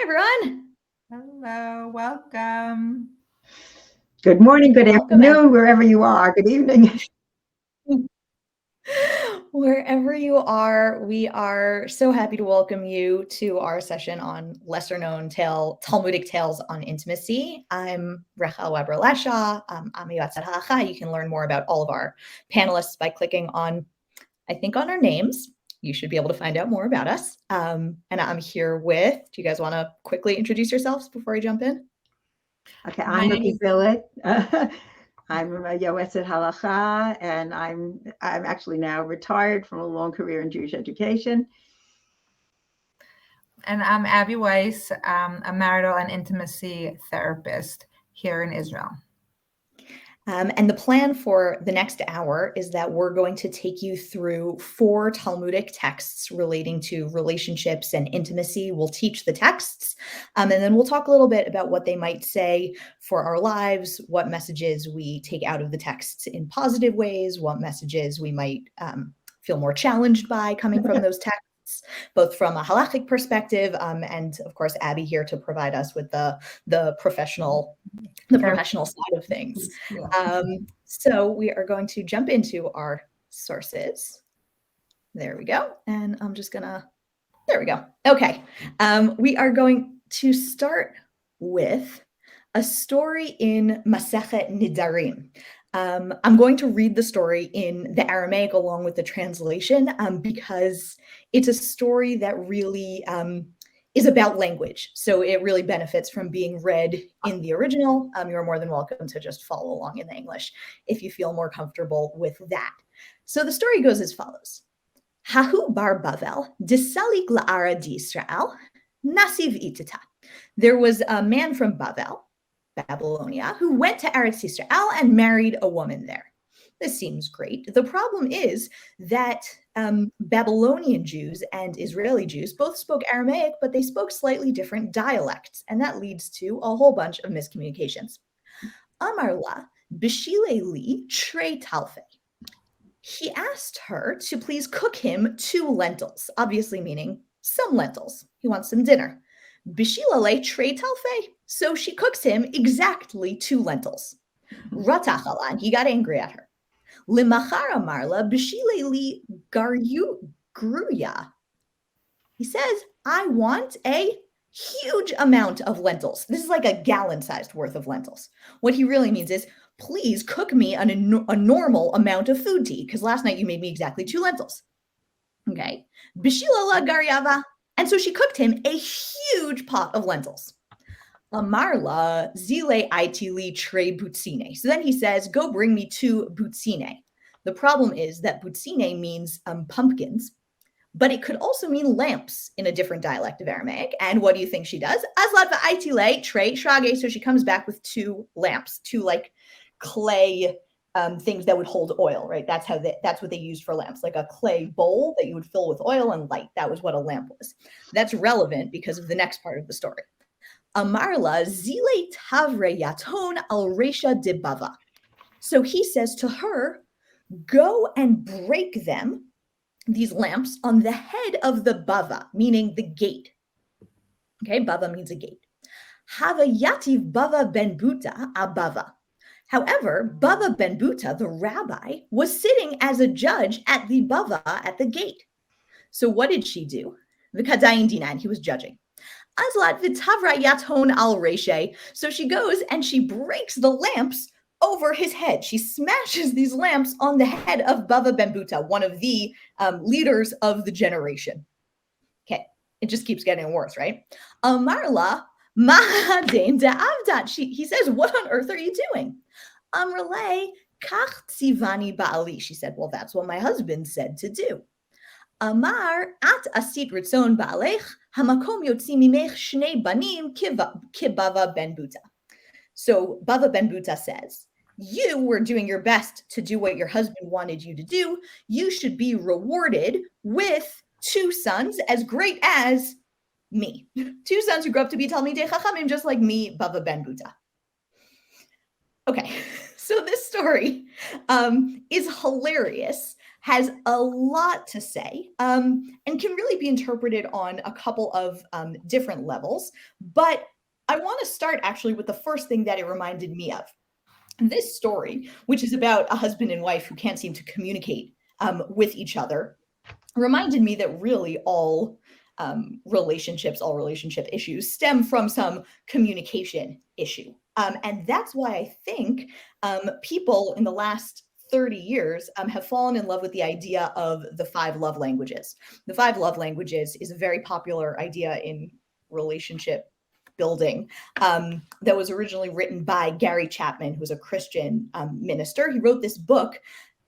everyone. Hello, welcome. Good morning, good Welcome, afternoon, wherever you are. Good evening. Wherever you are, we are so happy to welcome you to our session on lesser known Talmudic tales on intimacy. I'm Rachel Weber-Lesha. I'm a Yotzat Halacha. You can learn more about all of our panelists by clicking on our names. You should be able to find out more about us. And I'm here with, do you guys want to quickly introduce yourselves before I jump in? Okay, I'm Rookie Billet. I'm a Yotzat Halacha, and I'm actually now retired from a long career in Jewish education. And I'm Abby Weiss, a marital and intimacy therapist here in Israel. And the plan for the next hour is that we're going to take you through 4 Talmudic texts relating to relationships and intimacy. We'll teach the texts, and then we'll talk a little bit about what they might say for our lives, what messages we take out of the texts in positive ways, what messages we might feel more challenged by coming from those texts, both from a halachic perspective, and of course, Abby here to provide us with the professional side of things. So we are going to jump into our sources. There we go. And I'm just gonna, there we go. Okay. We are going to start with a story in Masechet Nidarim. I'm going to read the story in the Aramaic along with the translation because it's a story that really is about language. So it really benefits from being read in the original. You're more than welcome to just follow along in the English if you feel more comfortable with that. So the story goes as follows. Hahu bar Bavel, disalik la'ara d'Israel, nasiv itata. There was a man from Bavel, Babylonia, who went to Eretz Yisrael and married a woman there. This seems great. The problem is that Babylonian Jews and Israeli Jews both spoke Aramaic, but they spoke slightly different dialects, and that leads to a whole bunch of miscommunications. Amar la b'shile li trei talfe. He asked her to please cook him 2 lentils, obviously meaning some lentils. He wants some dinner. Bishilale trei talfe. So she cooks him exactly 2 lentils. Ratachala, and he got angry at her. Limachara marla b'shile li gruya. He says, I want a huge amount of lentils. This is like a gallon-sized worth of lentils. What he really means is, please cook me a normal amount of food to eat, because last night you made me exactly 2 lentils. Okay. Bishilala garyava. And so she cooked him a huge pot of lentils. Amarla zile itili tre butsine. So then he says, go bring me 2 butsine. The problem is that butsine means pumpkins, but it could also mean lamps in a different dialect of Aramaic. And what do you think she does? Azlat va'itile tre shrage. So she comes back with 2 lamps, 2 like clay things that would hold oil, right? That's what they used for lamps, like a clay bowl that you would fill with oil and light. That was what a lamp was. That's relevant because of the next part of the story. Amarla zile tavre yaton al resha de bava. So he says to her, go and break them, these lamps, on the head of the bava, meaning the gate. Okay, bava means a gate. Hava yativ bava ben buta abava. However, Bava ben Buta, the rabbi, was sitting as a judge at the bava at the gate. So what did she do? V'kadayin dinan, he was judging. Azlat v'tavra yaton al reshe. So she goes and she breaks the lamps over his head. She smashes these lamps on the head of Bava ben Buta, one of the leaders of the generation. Okay, it just keeps getting worse, right? Amarla mahadem de'avdat. He says, what on earth are you doing? Amrle kach tzivani ba'ali. She said, well, that's what my husband said to do. Amar at asit ritzon ba'alech hamakom yotzi mimech shnei banim kibava ben Buta. So Bava ben Buta says, you were doing your best to do what your husband wanted you to do. You should be rewarded with 2 sons as great as me. 2 sons who grew up to be Talmidei Chachamim, just like me, Bava ben Buta. Okay, so this story is hilarious has a lot to say, and can really be interpreted on a couple of different levels. But I want to start actually with the first thing that it reminded me of. This story, which is about a husband and wife who can't seem to communicate with each other, reminded me that really all all relationship issues stem from some communication issue. And that's why I think people in the last 30 years have fallen in love with the idea of the five love languages. The five love languages is a very popular idea in relationship building that was originally written by Gary Chapman, who's a Christian minister. He wrote this book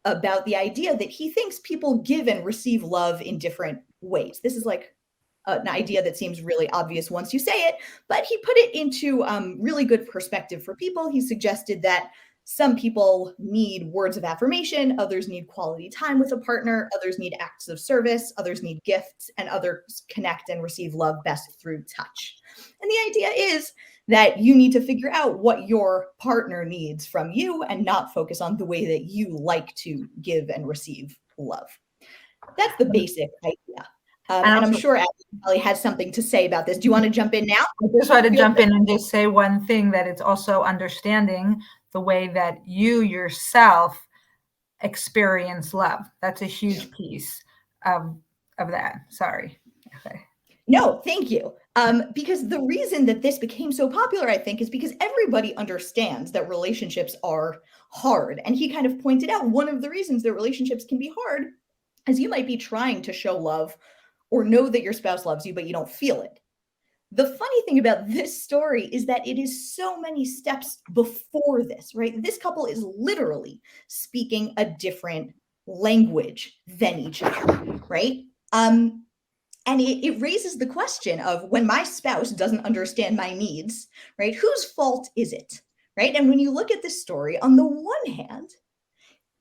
about the idea that he thinks people give and receive love in different ways. This is like an idea that seems really obvious once you say it, but he put it into really good perspective for people. He suggested that some people need words of affirmation, others need quality time with a partner, others need acts of service, others need gifts, and others connect and receive love best through touch. And the idea is that you need to figure out what your partner needs from you and not focus on the way that you like to give and receive love. That's the basic idea. And I'm sure Ashley has something to say about this. Do you want to jump in now? I just want to jump in and just say one thing, that it's also understanding the way that you yourself experience love. That's a huge piece of that. Sorry. Okay. No, thank you. Because the reason that this became so popular, I think, is because everybody understands that relationships are hard. And he kind of pointed out one of the reasons that relationships can be hard is you might be trying to show love or know that your spouse loves you, but you don't feel it. The funny thing about this story is that it is so many steps before this, right? This couple is literally speaking a different language than each other, right? And it raises the question of, when my spouse doesn't understand my needs, right? Whose fault is it, right? And when you look at this story, on the one hand,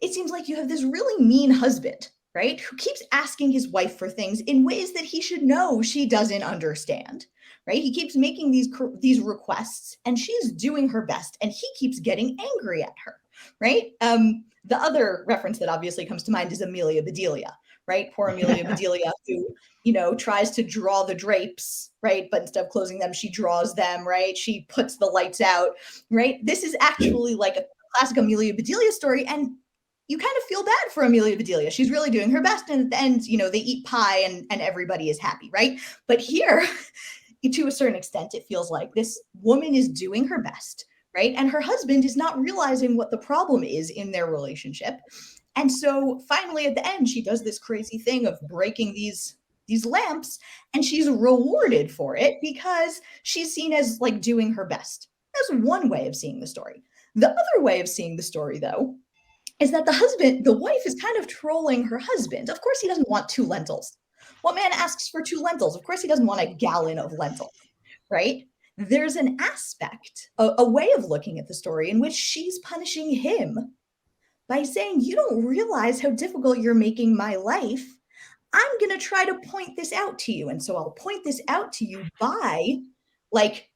it seems like you have this really mean husband, right? Who keeps asking his wife for things in ways that he should know she doesn't understand, right? He keeps making these requests and she's doing her best and he keeps getting angry at her, right? The other reference that obviously comes to mind is Amelia Bedelia, right? Poor Amelia Bedelia, who, tries to draw the drapes, right? But instead of closing them, she draws them, right? She puts the lights out, right? This is actually like a classic Amelia Bedelia story. And you kind of feel bad for Amelia Bedelia. She's really doing her best. And at the end, they eat pie and everybody is happy, right? But here, to a certain extent, it feels like this woman is doing her best, right? And her husband is not realizing what the problem is in their relationship. And so finally at the end, she does this crazy thing of breaking these lamps, and she's rewarded for it because she's seen as like doing her best. That's one way of seeing the story. The other way of seeing the story, though, is that the wife is kind of trolling her husband. Of course, he doesn't want 2 lentils. What man asks for 2 lentils? Of course, he doesn't want a gallon of lentils, right? There's an aspect, a way of looking at the story in which she's punishing him by saying, you don't realize how difficult you're making my life. I'm going to try to point this out to you. And so I'll point this out to you by like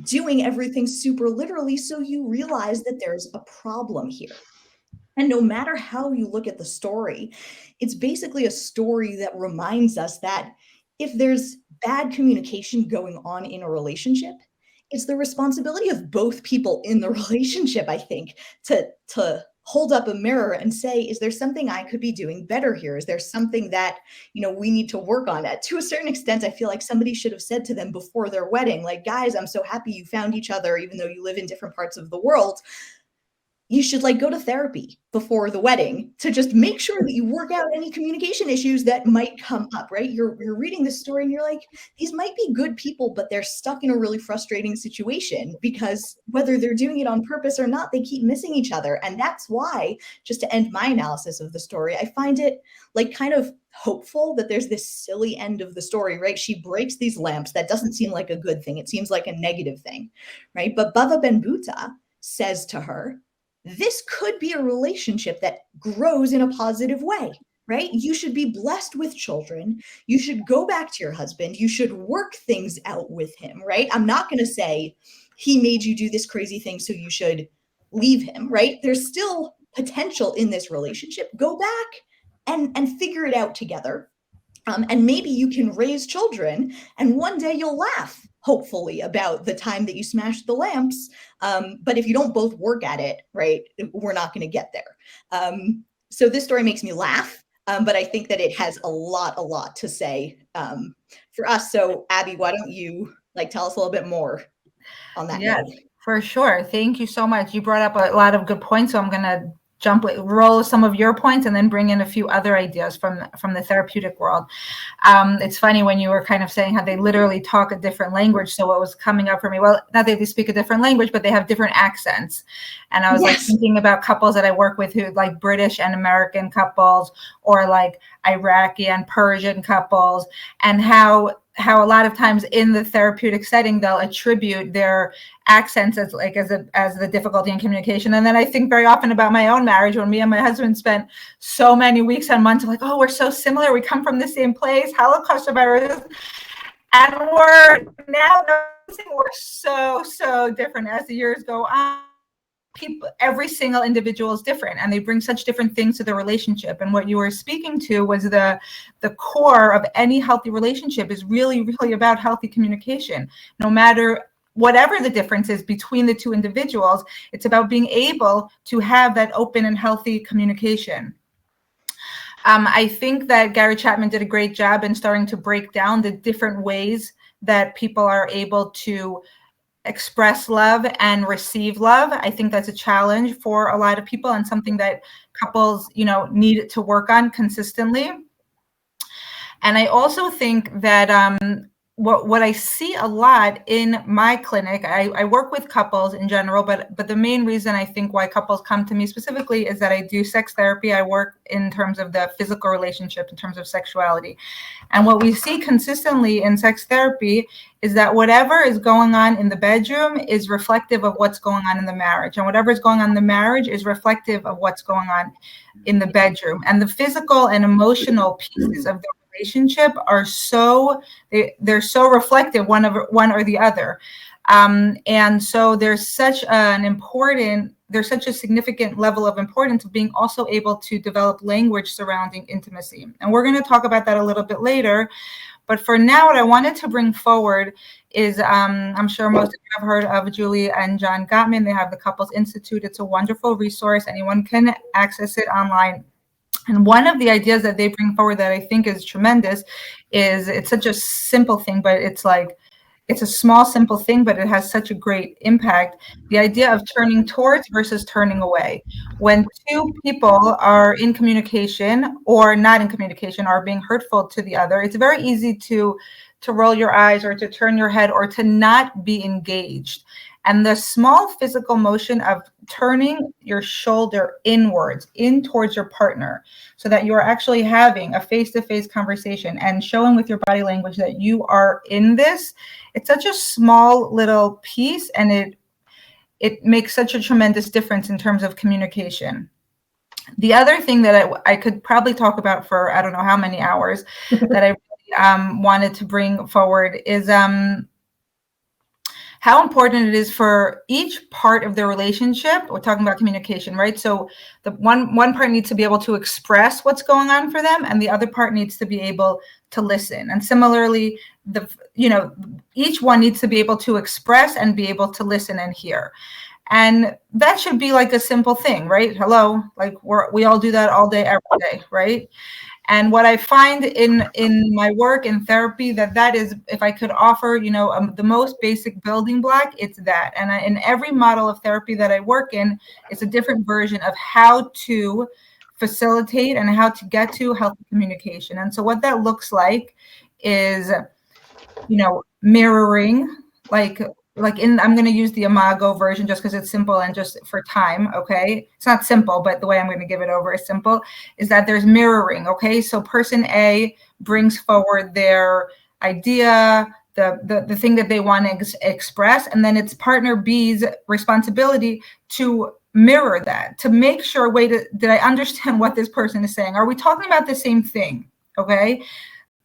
doing everything super literally so you realize that there's a problem here. And no matter how you look at the story, it's basically a story that reminds us that if there's bad communication going on in a relationship, it's the responsibility of both people in the relationship, I think, to hold up a mirror and say, is there something I could be doing better here? Is there something that, we need to work on? To a certain extent, I feel like somebody should have said to them before their wedding, like, guys, I'm so happy you found each other, even though you live in different parts of the world. You should go to therapy before the wedding to just make sure that you work out any communication issues that might come up, right? You're reading this story and you're like, these might be good people, but they're stuck in a really frustrating situation because whether they're doing it on purpose or not, they keep missing each other. And that's why, just to end my analysis of the story, I find it kind of hopeful that there's this silly end of the story, right? She breaks these lamps. That doesn't seem like a good thing. It seems like a negative thing, right? But Bava Ben Buta says to her, this could be a relationship that grows in a positive way, right? You should be blessed with children. You should go back to your husband. You should work things out with him, right? I'm not going to say he made you do this crazy thing, so you should leave him, right? There's still potential in this relationship. Go back and figure it out together. And maybe you can raise children, and one day you'll laugh, hopefully, about the time that you smashed the lamps. But if you don't both work at it, right, we're not going to get there. So this story makes me laugh, but I think that it has a lot to say for us. So Abby, why don't you tell us a little bit more on that Yes, note? for sure. Thank you so much. You brought up a lot of good points, so I'm going to roll some of your points and then bring in a few other ideas from the therapeutic world. It's funny when you were kind of saying how they literally talk a different language. So what was coming up for me, well, not that they speak a different language, but they have different accents. And I was like thinking about couples that I work with who like British and American couples, or like Iraqi and Persian couples, and how a lot of times in the therapeutic setting, they'll attribute their accents as the difficulty in communication. And then I think very often about my own marriage, when me and my husband spent so many weeks and months of like, oh, we're so similar. We come from the same place, Holocaust survivors. And we're now noticing we're so different as the years go on. People, every single individual is different, and they bring such different things to the relationship. And what you were speaking to was the core of any healthy relationship is really about healthy communication. No matter whatever the difference is between the two individuals, it's about being able to have that open and healthy communication. I think that Gary Chapman did a great job in starting to break down the different ways that people are able to express love and receive love. I think that's a challenge for a lot of people, and something that couples, need to work on consistently. And I also think that what I see a lot in my clinic, I work with couples in general, but the main reason I think why couples come to me specifically is that I do sex therapy. I work in terms of the physical relationship, in terms of sexuality. And what we see consistently in sex therapy is that whatever is going on in the bedroom is reflective of what's going on in the marriage. And whatever is going on in the marriage is reflective of what's going on in the bedroom. And the physical and emotional pieces of the relationship are they're so reflective one or the other. And so there's such a significant level of importance of being also able to develop language surrounding intimacy. And we're going to talk about that a little bit later. But for now, what I wanted to bring forward is, I'm sure most of you have heard of Julie and John Gottman. They have the Couples Institute. It's a wonderful resource. Anyone can access it online. And one of the ideas that they bring forward that I think is tremendous is, it's such a simple thing, but it's a small, simple thing, but it has such a great impact. The idea of turning towards versus turning away. When two people are in communication or not in communication, are being hurtful to the other, it's very easy to roll your eyes or to turn your head or to not be engaged. And the small physical motion of turning your shoulder inwards, in towards your partner, so that you are actually having a face-to-face conversation and showing with your body language that you are in this, it's such a small little piece, and it makes such a tremendous difference in terms of communication. The other thing that I could probably talk about for I don't know how many hours that I really, wanted to bring forward is how important it is for each part of the relationship. We're talking about communication, right? So the one part needs to be able to express what's going on for them, and the other part needs to be able to listen. And similarly, each one needs to be able to express and be able to listen and hear. And that should be like a simple thing, right? Hello, like we all do that all day, every day, right? And what I find in my work in therapy, that is, if I could offer, the most basic building block, it's that. And in every model of therapy that I work in, it's a different version of how to facilitate and how to get to healthy communication. And so what that looks like is, mirroring, I'm going to use the Imago version just because it's simple and just for time. Okay. It's not simple, but the way I'm going to give it over is simple, is that there's mirroring. Okay. So person A brings forward their idea, the thing that they want to express, and then it's partner B's responsibility to mirror that, to make sure, did I understand what this person is saying? Are we talking about the same thing? Okay.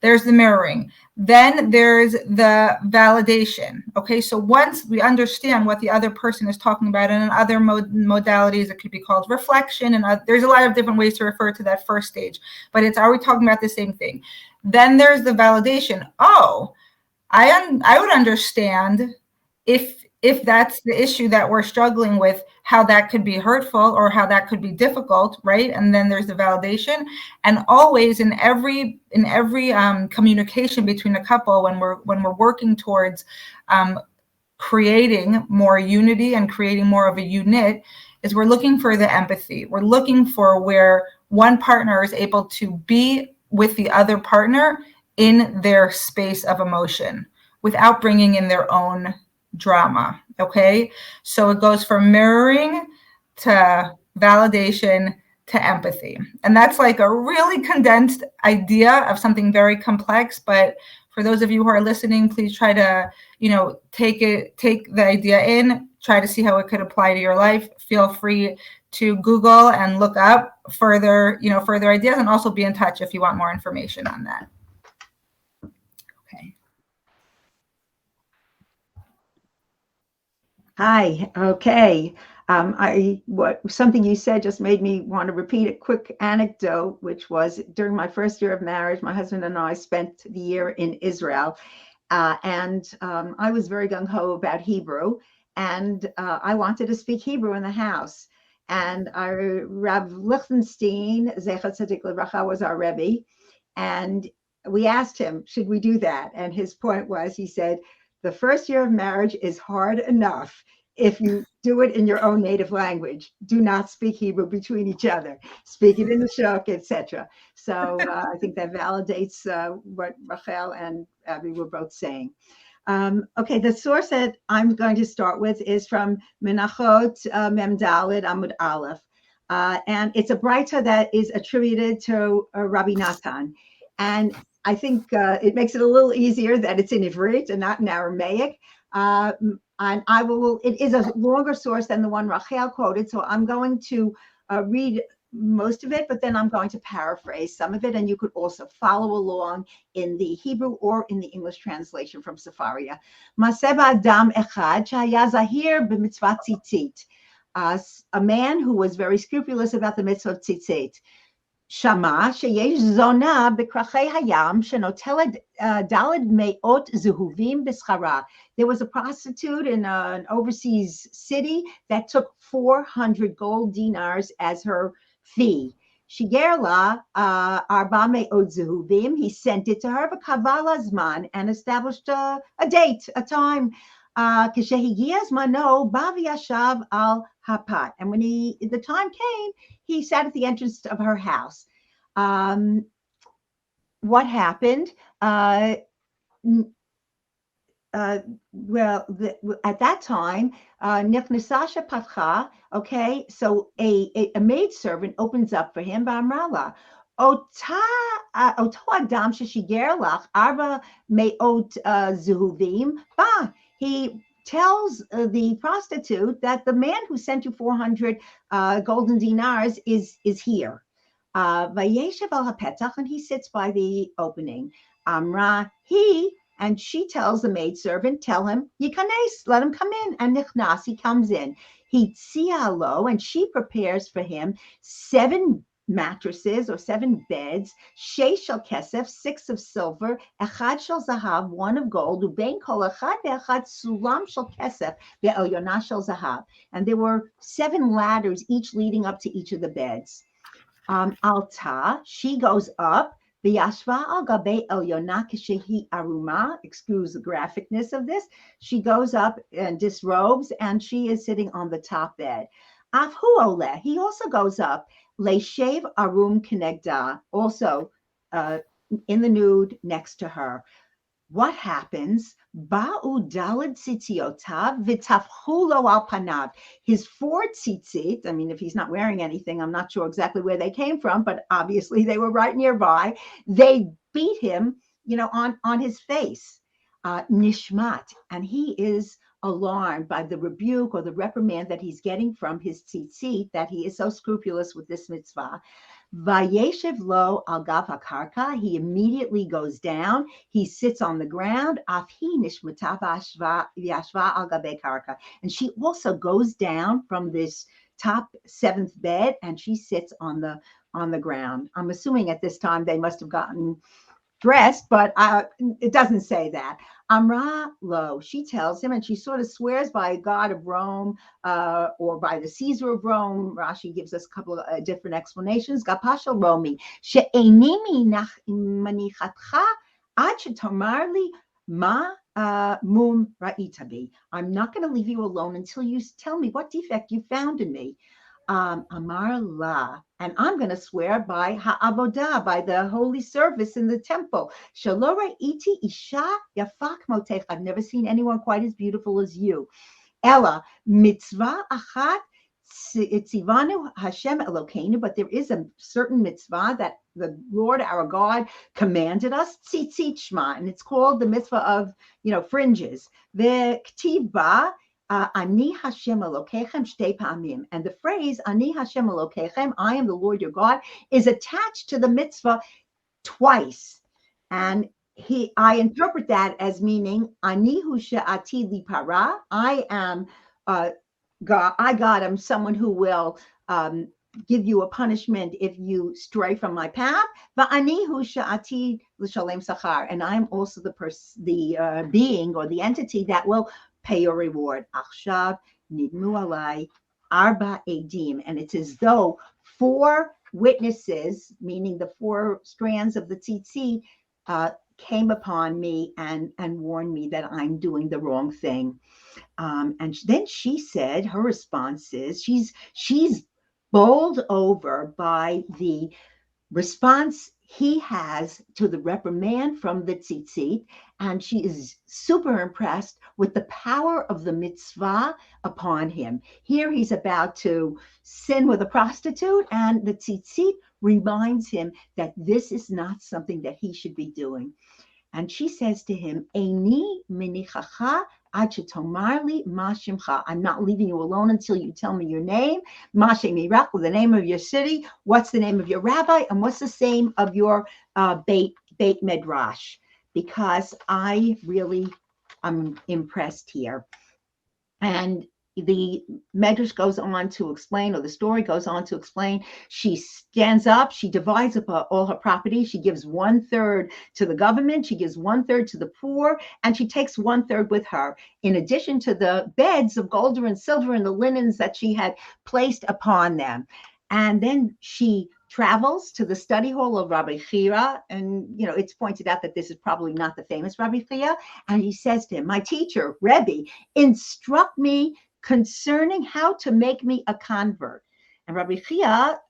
There's the mirroring. Then there's the validation. Okay, so once we understand what the other person is talking about, and in other modalities, it could be called reflection, and there's a lot of different ways to refer to that first stage, but it's, are we talking about the same thing? Then there's the validation. Oh, I would understand if that's the issue that we're struggling with, how that could be hurtful or how that could be difficult, right? And then there's the validation. And always in every communication between a couple, when we're working towards creating more unity and creating more of a unit, is we're looking for the empathy. We're looking for where one partner is able to be with the other partner in their space of emotion without bringing in their own drama. Okay, so it goes from mirroring to validation to empathy, and that's like a really condensed idea of something very complex. But for those of you who are listening, please try to, take the idea in, try to see how it could apply to your life. Feel free to Google and look up further ideas, and also be in touch if you want more information on that. Okay. Hi. Okay. Something you said just made me want to repeat a quick anecdote, which was during my first year of marriage, my husband and I spent the year in Israel, and I was very gung-ho about Hebrew, and I wanted to speak Hebrew in the house. And our Rav Lichtenstein, Zecher Tzadik Livracha, was our Rebbe, and we asked him, should we do that? And his point was, he said, the first year of marriage is hard enough if you do it in your own native language. Do not speak Hebrew between each other. Speak it in the shuk, etc. So I think that validates what Rachel and Abby were both saying. Okay, the source that I'm going to start with is from Menachot Mem Daled Amud Aleph. And it's a braita that is attributed to Rabbi Natan. And I think it makes it a little easier that it's in Ivrit and not in Aramaic. And it is a longer source than the one Rachel quoted. So I'm going to read most of it, but then I'm going to paraphrase some of it. And you could also follow along in the Hebrew or in the English translation from Sefaria. Maseh Adam Echad Shaya Zahir b'mitzvah tzitzit. A man who was very scrupulous about the mitzvah of tzitzit. שמע שיש זונה בכרכי הים שנוטלת ד' מאות זהובים בשכרה. There was a prostitute in an overseas city that took 400 gold dinars as her fee. שיגר לה 400 זהובים. He sent it to her וקבע לה זמן and established a date, a time. כשהגיע זמנו, בא וישב על הפת. And when the time came, he sat at the entrance of her house. What happened? At that time, Nichnesasha Patcha, okay, so a maidservant opens up for him, Ba'amrala. Oto Adam sheshiger lach arba me'ot zuhuvim. He tells the prostitute that the man who sent you 400 golden dinars is here. Vayeshev al hapetach, and he sits by the opening. Amra, and she tells the maidservant, tell him, Yikanes, let him come in. And Nichnas, he comes in. He tzialo, and she prepares for him 7 mattresses or 7 beds, 6 shel kesef, 6 of silver, 1 shel zahav, 1 of gold, ubein kol echad ve'echad sulam shel kesef ve'elyona shel zahav. And there were 7 ladders, each leading up to each of the beds. Alta, she goes up. V'yashva al gabe elyona kishehi aruma. Excuse the graphicness of this. She goes up and disrobes, and she is sitting on the top bed. Afhu oleh, he also goes up. Leishev arum kenegda, also in the nude next to her. What happens? Ba'u daled tzitiotav v'tafchu lo al panav. His 4 tzitzit, I mean, if he's not wearing anything, I'm not sure exactly where they came from, but obviously they were right nearby. They beat him, on his face. Nishmat, and he is alarmed by the rebuke or the reprimand that he's getting from his tzitzit, that he is so scrupulous with this mitzvah. Vayeshev lo al gav hakarka. He immediately goes down. He sits on the ground. Afhi nishmata v'yashva al gabe karka. And she also goes down from this top seventh bed, and she sits on the ground. I'm assuming at this time they must have gotten dressed, but it doesn't say that. Amra lo, she tells him, and she sort of swears by God of Rome or by the Caesar of Rome. Rashi gives us a couple of different explanations. Gapasha Romi, she'enimi manichatcha ad shetomarli ma mum ra'itabi. I'm not going to leave you alone until you tell me what defect you found in me. Amar la, and I'm going to swear by ha'avodah, by the holy service in the temple. Shalora iti isha yafak motech. I've never seen anyone quite as beautiful as you. Ella mitzvah achat tzivanu Hashem Elokeinu, but there is a certain mitzvah that the Lord our God commanded us, tzitzit shma, and it's called the mitzvah of fringes. The ktiva. Ani Hashem Elokechem shtei pa'amim. And the phrase Ani Hashem Elokechem, I am the Lord your God, is attached to the mitzvah twice. And I interpret that as meaning Ani hu she'ati li para. I am God. I am someone who will give you a punishment if you stray from my path. Va'ani hu she'ati l'shalem sachar. And I am also the being or the entity that will pay your reward. Achshav nidmu alai arba edim. And it's as though 4 witnesses, meaning the 4 strands of the tzitzit, came upon me and warned me that I'm doing the wrong thing. And then she said, her response is, she's bowled over by the response he has to the reprimand from the tzitzit, and she is super impressed with the power of the mitzvah upon him. Here he's about to sin with a prostitute, and the tzitzit reminds him that this is not something that he should be doing. And she says to him, Eini minichacha ad shetomarli ma shimcha. I'm not leaving you alone until you tell me your name. Ma shemirak, the name of your city. What's the name of your rabbi? And what's the name of your beit midrash? Because I'm impressed here. And the medrash goes on to explain, or the story goes on to explain, she stands up, she divides up all her property, she gives 1/3 to the government, she gives 1/3 to the poor, and she takes 1/3 with her, in addition to the beds of gold and silver and the linens that she had placed upon them. And then she travels to the study hall of Rabbi Chia, and it's pointed out that this is probably not the famous Rabbi Chia, and he says to him, my teacher, Rebbe, instruct me concerning how to make me a convert. And Rabbi Chia,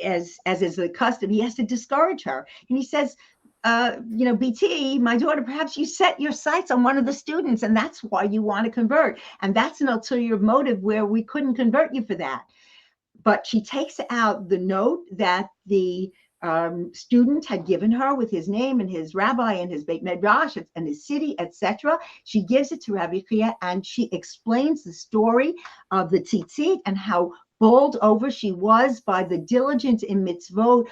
as is the custom, he has to discourage her. And he says, BT, my daughter, perhaps you set your sights on one of the students, and that's why you want to convert. And that's an ulterior motive where we couldn't convert you for that. But she takes out the note that the student had given her with his name and his rabbi and his beit midrash and his city, etc. She gives it to Rabbi Chia, and she explains the story of the tzitzit and how bowled over she was by the diligence in mitzvot,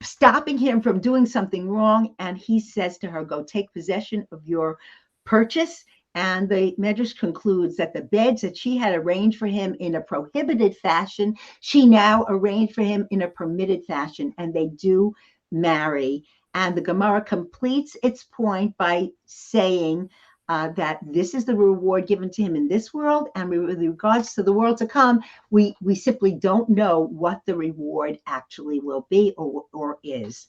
stopping him from doing something wrong. And he says to her, go take possession of your purchase. And the Medrash concludes that the beds that she had arranged for him in a prohibited fashion, she now arranged for him in a permitted fashion, and they do marry. And the Gemara completes its point by saying that this is the reward given to him in this world, and with regards to the world to come, we simply don't know what the reward actually will be or is.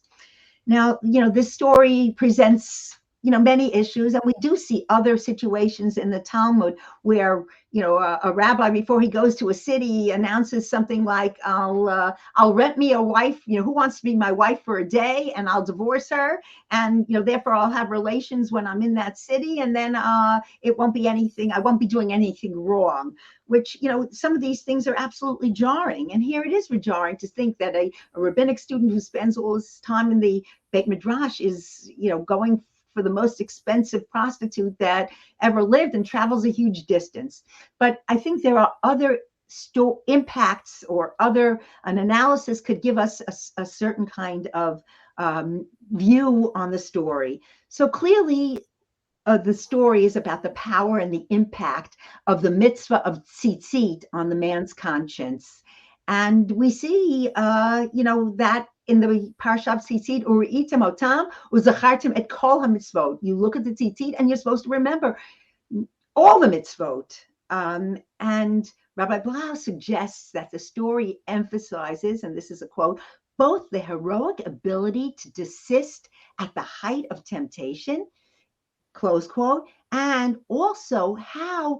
Now, this story presents many issues, and we do see other situations in the Talmud where a rabbi, before he goes to a city, announces something like, I'll rent me a wife, who wants to be my wife for a day, and I'll divorce her, and therefore I'll have relations when I'm in that city, and then it won't be anything, I won't be doing anything wrong, which some of these things are absolutely jarring. And here it is jarring to think that a rabbinic student who spends all his time in the beit midrash is going for the most expensive prostitute that ever lived and travels a huge distance. But I think there are other impacts or an analysis could give us a certain kind of view on the story. So clearly, the story is about the power and the impact of the mitzvah of tzitzit on the man's conscience. And we see, that in the Parsha of Tzitzit, Uri'item otam uzachartim et kol hamitzvot. You look at the tzitzit and you're supposed to remember all the mitzvot. And Rabbi Blau suggests that the story emphasizes, and this is a quote, both the heroic ability to desist at the height of temptation, close quote, and also how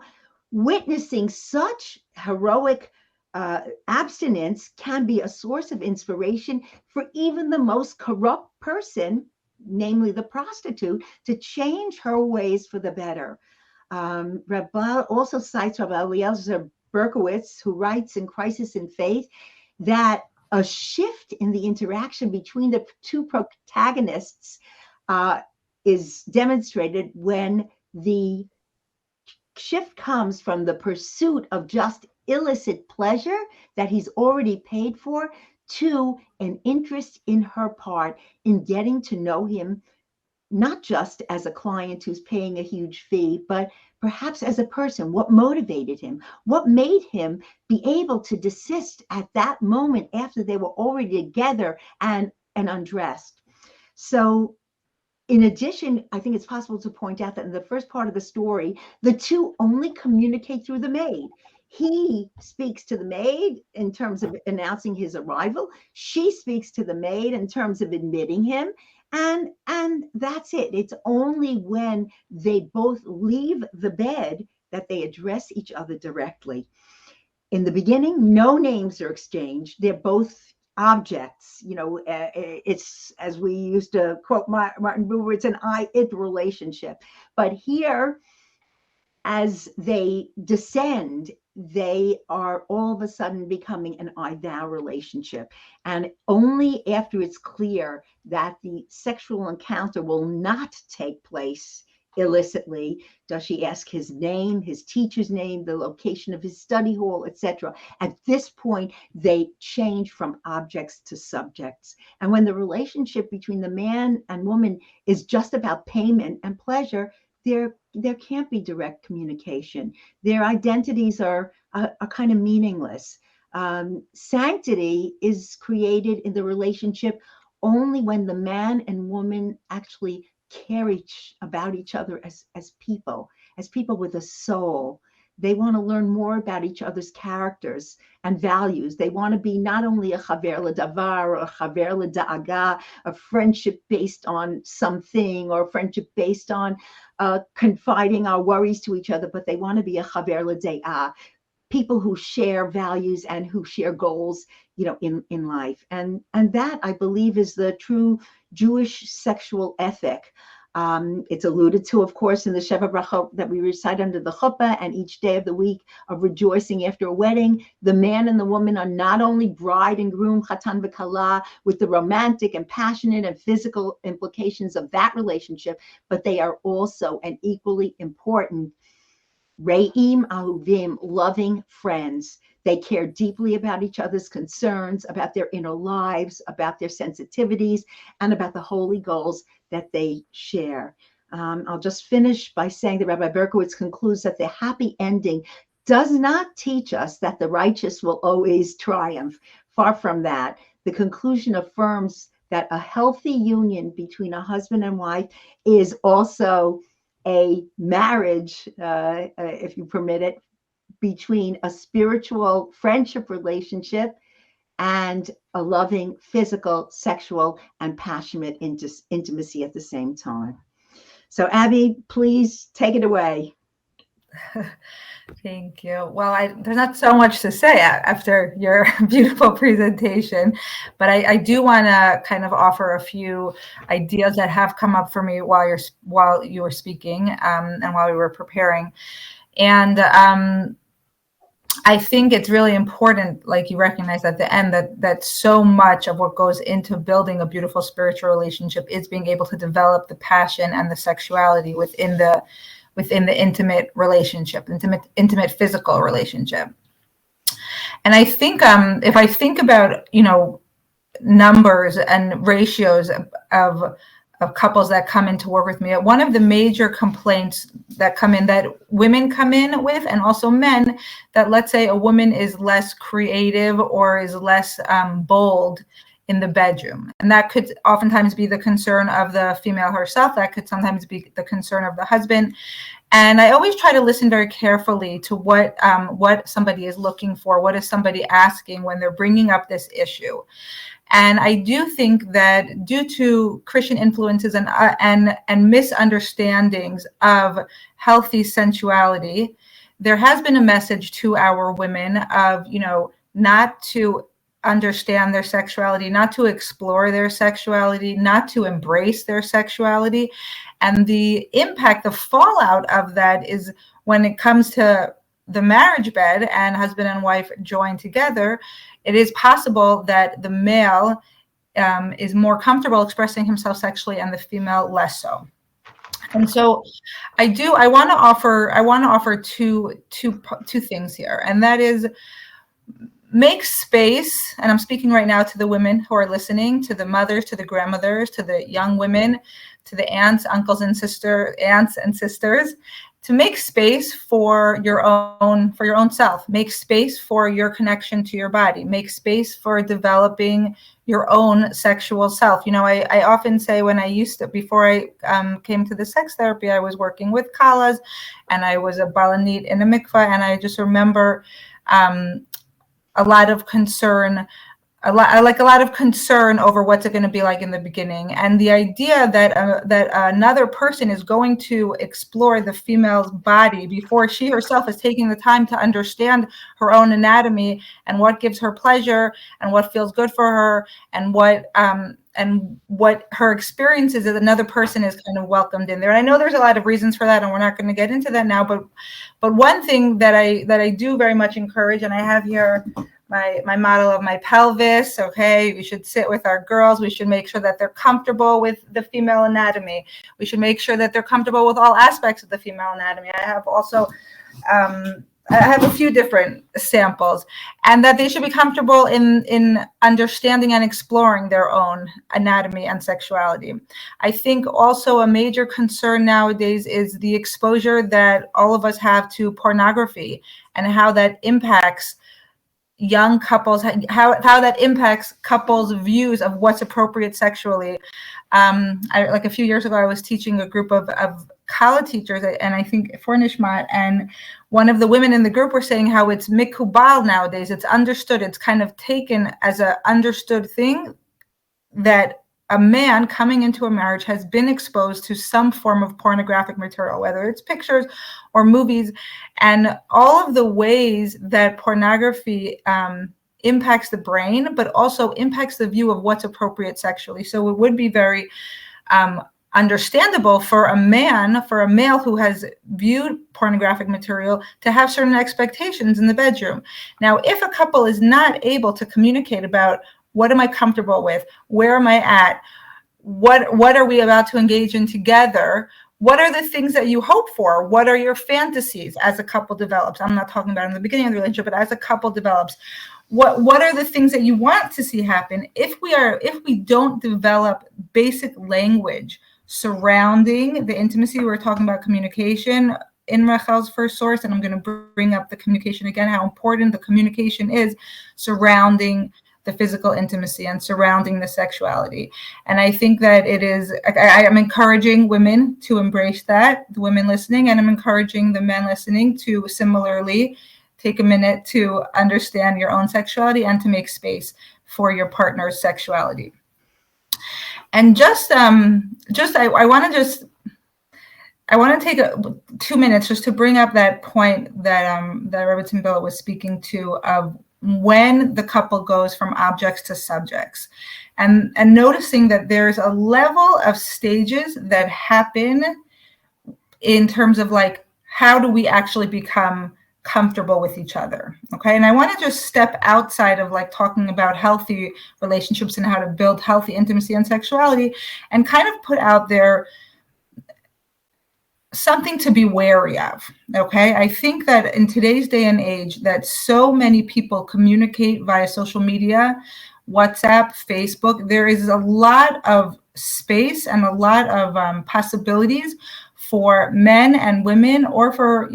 witnessing such heroic abstinence can be a source of inspiration for even the most corrupt person, namely the prostitute, to change her ways for the better. Rabbi also cites Rabbi Eliezer Berkowitz, who writes in Crisis in Faith that a shift in the interaction between the two protagonists is demonstrated when the shift comes from the pursuit of just illicit pleasure that he's already paid for to an interest in her part in getting to know him, not just as a client who's paying a huge fee, but perhaps as a person. What motivated him? What made him be able to desist at that moment after they were already together and undressed? So in addition, I think it's possible to point out that in the first part of the story, the two only communicate through the maid. He speaks to the maid in terms of announcing his arrival. She speaks to the maid in terms of admitting him. And that's it. It's only when they both leave the bed that they address each other directly. In the beginning, no names are exchanged. They're both objects. It's, as we used to quote Martin Buber, it's an I-it relationship. But here, as they descend, they are all of a sudden becoming an I-thou relationship. And only after it's clear that the sexual encounter will not take place illicitly does she ask his name, his teacher's name, the location of his study hall, etc. At this point, they change from objects to subjects. And when the relationship between the man and woman is just about payment and pleasure, there can't be direct communication. Their identities are kind of meaningless. Sanctity is created in the relationship only when the man and woman actually care about each other as people with a soul. They want to learn more about each other's characters and values. They want to be not only a chaver ledavar or a chaver leda'aga, a friendship based on something, or a friendship based on confiding our worries to each other, but they want to be a chaver lede'ah, people who share values and who share goals, in life. And that, I believe, is the true Jewish sexual ethic. It's alluded to, of course, in the Sheva Brachot that we recite under the chuppah, and each day of the week of rejoicing after a wedding. The man and the woman are not only bride and groom, chatan v'kala, with the romantic and passionate and physical implications of that relationship, but they are also an equally important Re'im ahuvim, loving friends. They care deeply about each other's concerns, about their inner lives, about their sensitivities, and about the holy goals that they share. I'll just finish by saying that Rabbi Berkowitz concludes that the happy ending does not teach us that the righteous will always triumph. Far from that. The conclusion affirms that a healthy union between a husband and wife is also a marriage, if you permit it, between a spiritual friendship relationship and a loving physical, sexual, and passionate intimacy at the same time. So Abby, please take it away. Thank you. Well, there's not so much to say after your beautiful presentation, but I do want to kind of offer a few ideas that have come up for me while you were speaking, and while we were preparing. And I think it's really important, like you recognize at the end, that so much of what goes into building a beautiful spiritual relationship is being able to develop the passion and the sexuality within the intimate relationship, intimate physical relationship. And I think if I think about, numbers and ratios of couples that come in to work with me, one of the major complaints that women come in with, and also men, that let's say a woman is less creative or is less bold in the bedroom. And that could oftentimes be the concern of the female herself. That could sometimes be the concern of the husband. And I always try to listen very carefully to what somebody is looking for, what is somebody asking when they're bringing up this issue. And I do think that due to Christian influences and misunderstandings of healthy sensuality, there has been a message to our women of, not to understand their sexuality, not to explore their sexuality, not to embrace their sexuality. And the impact, the fallout of that is when it comes to the marriage bed and husband and wife join together, it is possible that the male is more comfortable expressing himself sexually and the female less so. And so I want to offer two things here. And that is, make space, and I'm speaking right now to the women who are listening, to the mothers, to the grandmothers, to the young women, to the aunts and sisters, to make space for your own self. Make space for your connection to your body. Make space for developing your own sexual self. I often say, before I came to the sex therapy, I was working with kalas, and I was a balanit in a mikvah, and I just remember a lot of concern over what's it going to be like in the beginning, and the idea that another person is going to explore the female's body before she herself is taking the time to understand her own anatomy and what gives her pleasure and what feels good for her and what her experience is, that another person is kind of welcomed in there. And I know there's a lot of reasons for that, and we're not going to get into that now, but one thing that I do very much encourage, and I have here my model of my pelvis. Okay, we should sit with our girls. We should make sure that they're comfortable with the female anatomy. We should make sure that they're comfortable with all aspects of the female anatomy. I have also I have a few different samples, and that they should be comfortable in understanding and exploring their own anatomy and sexuality. I think also a major concern nowadays is the exposure that all of us have to pornography and how that impacts young couples, how that impacts couples' views of what's appropriate sexually. Like a few years ago, I was teaching a group of college teachers, and I think for Nishmat, and one of the women in the group were saying how it's mikubal nowadays. It's understood. It's kind of taken as an understood thing that a man coming into a marriage has been exposed to some form of pornographic material, whether it's pictures or movies, and all of the ways that pornography impacts the brain, but also impacts the view of what's appropriate sexually. So it would be very understandable for a male who has viewed pornographic material to have certain expectations in the bedroom. Now, if a couple is not able to communicate about what am I comfortable with, where am I at, what are we about to engage in together, what are the things that you hope for, what are your fantasies as a couple develops? I'm not talking about in the beginning of the relationship, but as a couple develops, what are the things that you want to see happen? If we don't develop basic language surrounding the intimacy, we're talking about communication in Rachel's first source, and I'm going to bring up the communication again, how important the communication is surrounding the physical intimacy and surrounding the sexuality. And I think that it is, I am encouraging women to embrace that, the women listening, and I'm encouraging the men listening to similarly take a minute to understand your own sexuality and to make space for your partner's sexuality. And I want to take 2 minutes just to bring up that point that Rabbi Timbila was speaking to, of when the couple goes from objects to subjects, and noticing that there's a level of stages that happen in terms of like, how do we actually become comfortable with each other? Okay. And I want to just step outside of like talking about healthy relationships and how to build healthy intimacy and sexuality, and kind of put out there something to be wary of. Okay. I think that in today's day and age that so many people communicate via social media, WhatsApp, Facebook, there is a lot of space and a lot of possibilities for men and women, or for,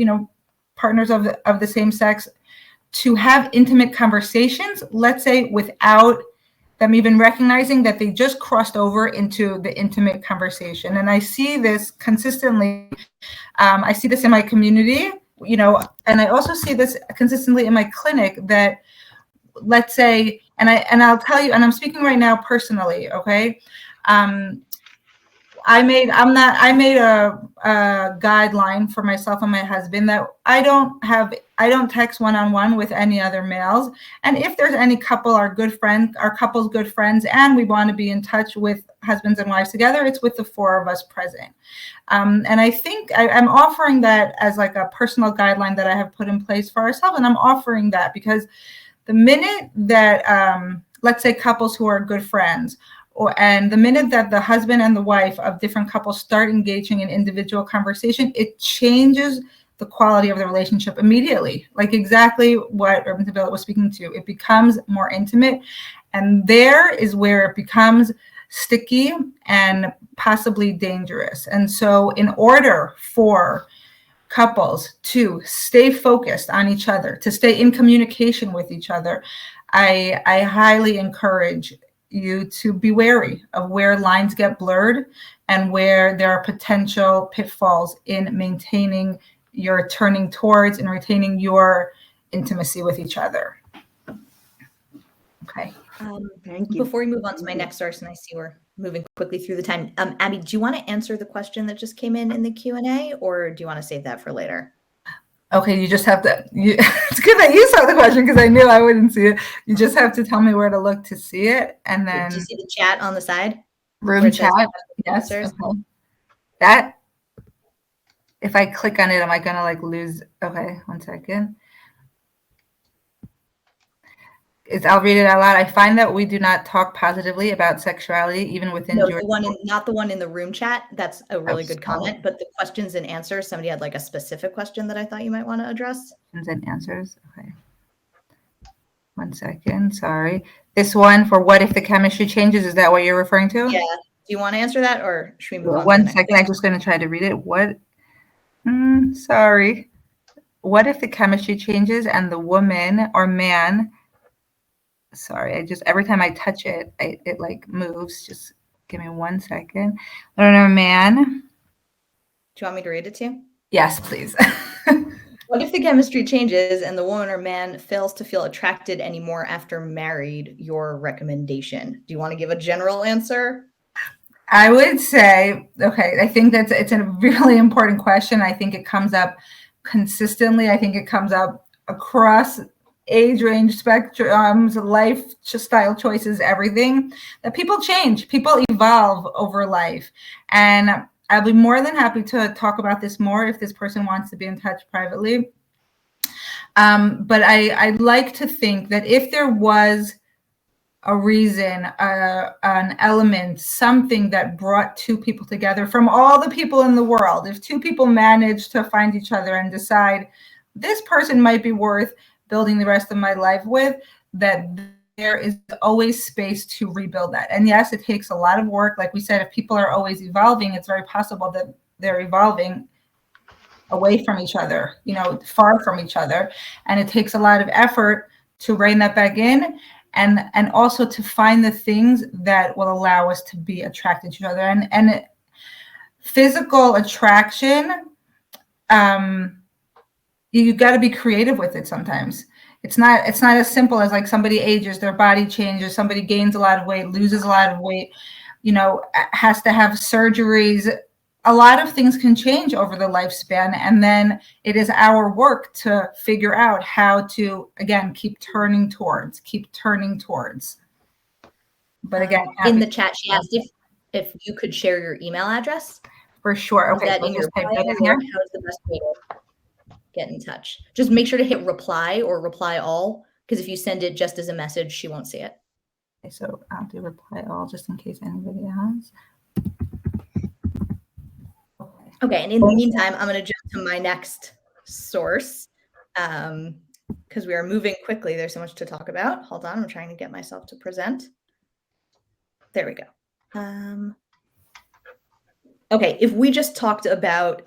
partners of the same sex, to have intimate conversations, let's say, without them even recognizing that they just crossed over into the intimate conversation. And I see this consistently. I see this in my community, and I also see this consistently in my clinic, that, let's say, and I'll tell you, and I'm speaking right now personally, okay? I made a guideline for myself and my husband that I don't text one-on-one with any other males. And if there's any couple, our couple's good friends, and we want to be in touch with husbands and wives together, it's with the four of us present. And I think I'm offering that as like a personal guideline that I have put in place for ourselves. And I'm offering that because the minute that, let's say, couples who are good friends, and the minute that the husband and the wife of different couples start engaging in individual conversation, it changes the quality of the relationship immediately. Like exactly what Urban Tabila was speaking to. It becomes more intimate. And there is where it becomes sticky and possibly dangerous. And so in order for couples to stay focused on each other, to stay in communication with each other, I highly encourage you to be wary of where lines get blurred and where there are potential pitfalls in maintaining your turning towards and retaining your intimacy with each other. Okay. Thank you. Before we move on to my next source, and I see we're moving quickly through the time, Abby, do you want to answer the question that just came in the Q&A, or do you want to save that for later? Okay, you just have to, it's good that you saw the question because I knew I wouldn't see it. You just have to tell me where to look to see it. And then. Do you see the chat on the side? Room chat? Yes. Okay. That, if I click on it, am I going to like lose? Okay, 1 second. I'll read it out loud. I find that we do not talk positively about sexuality, even within. No, not the one in the room chat. That's a really good comment. But the questions and answers, somebody had like a specific question that I thought you might want to address. Questions and answers. Okay. 1 second. Sorry. This one for what if the chemistry changes? Is that what you're referring to? Yeah. Do you want to answer that, or should we move on? 1 second. I'm just going to try to read it. Sorry. What if the chemistry changes and the woman or man? Sorry, every time I touch it, it like moves. Just give me 1 second. Learner man. Do you want me to read it to you? Yes, please. What if the chemistry changes and the woman or man fails to feel attracted anymore after married? Your recommendation. Do you want to give a general answer? I would say, okay, I think it's a really important question. I think it comes up consistently. I think it comes up across age range spectrums, lifestyle choices, everything, that people change, people evolve over life. And I'll be more than happy to talk about this more if this person wants to be in touch privately. But I'd like to think that if there was a reason, an element, something that brought two people together from all the people in the world, if two people manage to find each other and decide this person might be worth building the rest of my life with, that there is always space to rebuild that. And yes, it takes a lot of work. Like we said, if people are always evolving, it's very possible that they're evolving away from each other, far from each other. And it takes a lot of effort to rein that back in, and also to find the things that will allow us to be attracted to each other. And physical attraction, you got to be creative with it sometimes. It's not as simple as like somebody ages, their body changes, somebody gains a lot of weight, loses a lot of weight, has to have surgeries. A lot of things can change over the lifespan. And then it is our work to figure out how to, again, keep turning towards. But again, in the chat, she asked if you could share your email address. For sure. Okay. Is that in your bio, or how's the best way to get in touch? Just make sure to hit reply or reply all, because if you send it just as a message, she won't see it. Okay, so I'll do reply all just in case anybody has. Okay, Okay, and in the meantime, I'm going to jump to my next source because we are moving quickly. There's so much to talk about. Hold on, I'm trying to get myself to present. There we go. Okay, if we just talked about